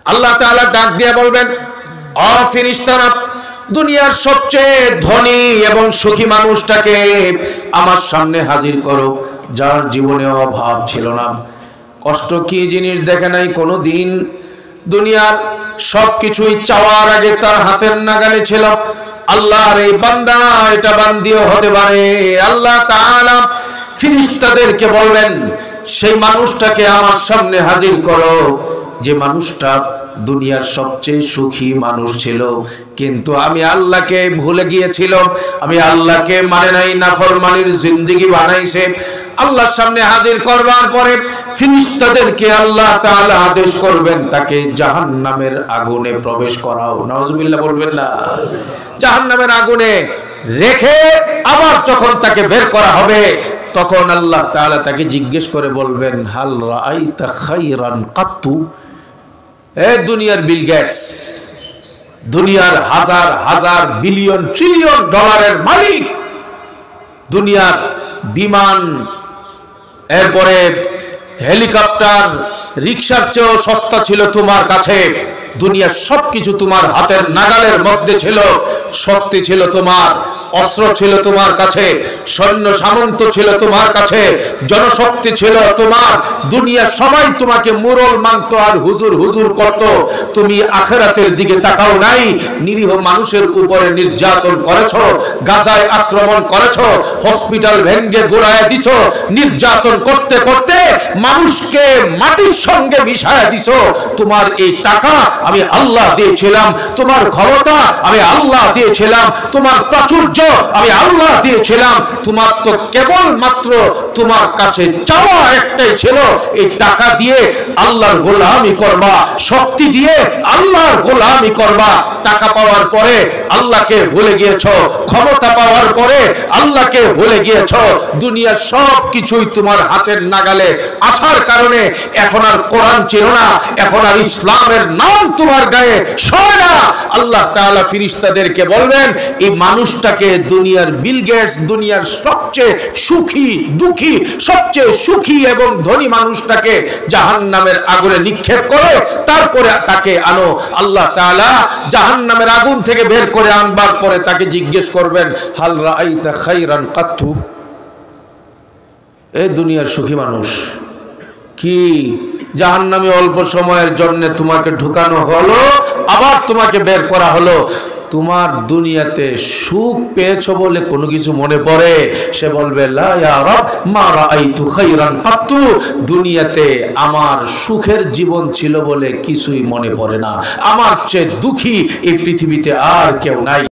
আল্লাহ তাআলা ডাক দিয়ে বলবেন, ও ফেরেশতারা, দুনিয়ার সবচেয়ে ধনী এবং সুখী মানুষটাকে আমার সামনে হাজির করো, যার জীবনে অভাব ছিল না, কষ্ট কি জিনিস দেখে নাই কোনো দিন, দুনিয়ার সবকিছুই চাওয়ার আগে তার হাতের নাগালে ছিল। আল্লাহর এই বান্দা, এটা বান্দিও হতে পারে। আল্লাহ তাআলা ফেরেশতাদেরকে বলবেন, সেই মানুষটাকে আমার সামনে হাজির করো, যে মানুষটা দুনিয়ার সবচেয়ে সুখী মানুষ ছিল, কিন্তু আমি আল্লাহকে ভুলে গিয়েছিল, আমি আল্লাহকে মানে নাই, নাফরমানির জিন্দেগি বানাইছে। আল্লাহর সামনে হাজির করবার পরে ফেরেশতাদেরকে আল্লাহ তাআলা আদেশ করবেন, তাকে জাহান্নামের আগুনে প্রবেশ করাও। নাউজুবিল্লাহ বলবেন না? জাহান্নামের আগুনে রেখে আবার যখন তাকে বের করা হবে, তখন আল্লাহ তাআলা তাকে জিজ্ঞেস করে বলবেন, হাল রাআইতা খায়রান কাত্তু? এ দুনিয়ার বিল গেটস, দুনিয়ার হাজার হাজার বিলিয়ন ট্রিলিয়ন ডলারের মালিক, দুনিয়ার বিমান, এরপরে হেলিকপ্টার, রিকশার চেয়েও সস্তা ছিল তোমার কাছে, দুনিয়ার সবকিছু তোমার হাতের নাগালের মধ্যে ছিল, শক্তি ছিল তোমার, অস্ত্র ছিল তোমার কাছে, সৈন্য সামন্ত ছিল তোমার কাছে, জনশক্তি ছিল তোমার, দুনিয়ার সবাই তোমাকে মুরল মানত আর হুজুর হুজুর করত, তুমি আখিরাতের দিকে তাকাও নাই, নিরীহ মানুষের উপরে নির্যাতন করেছো, গাজায় আক্রমণ করেছো, হসপিটাল ভেঙ্গে গুড়ায় দিছো, নির্যাতন করতে করতে মানুষকে মাটির সঙ্গে মিশায় দিছো। তোমার এই টাকা আমি আল্লাহ দিয়েছিলাম, তোমার ক্ষমতা আমি আল্লাহ দিয়েছিলাম, তোমার প্রাচুর্য আমি আল্লাহ দিয়েছিলাম, তোমার তো কেবল মাত্র তোমার কাছে চাওয়া একটাই ছিল, এই টাকা দিয়ে আল্লাহর গোলামি করবা, শক্তি দিয়ে আল্লাহর গোলামি করবা। টাকা পাওয়ার পরে আল্লাহকে ভুলে গিয়েছো, ক্ষমতা পাওয়ার পরে আল্লাহকে ভুলে গিয়েছো, দুনিয়ার সব কিছুই তোমার হাতের নাগালে আসার কারণে এখন আর কোরআন ছিল না, এখন আর ইসলামের নাম তোমার গায়ে সয় না। আল্লাহ তাআলা ফেরেশতাদেরকে বলবেন, এই মানুষটাকে, দুনিয়ার বিল গেটস, দুনিয়ার সবচেয়ে সুখী দুঃখী, সবচেয়ে সুখী এবং ধনী মানুষটাকে জাহান্নামের আগুনে নিক্ষেপ করো, তারপরে তাকে আনো। আল্লাহ তাআলা জাহান্নামের আগুন থেকে বের করে আনবার পরে তাকে জিজ্ঞেস করবেন, হাল রাআইতা খায়রান কাত্তু? এই দুনিয়ার সুখী মানুষ, কি জাহান্নামে অল্প সময়ের জন্য তোমাকে ঢুকানো হলো, আবার তোমাকে বের করা হলো, তোমার দুনিয়াতে সুখ পেয়েছো বলে কোনো কিছু মনে পড়ে? সে বলবে, লা ইয়া রাব মা রাআইতু খায়রান কাত্তু, দুনিয়াতে আমার সুখের জীবন ছিল বলে কিছুই মনে পড়ে না, আমার চেয়ে দুঃখী এই পৃথিবীতে আর কেউ নাই।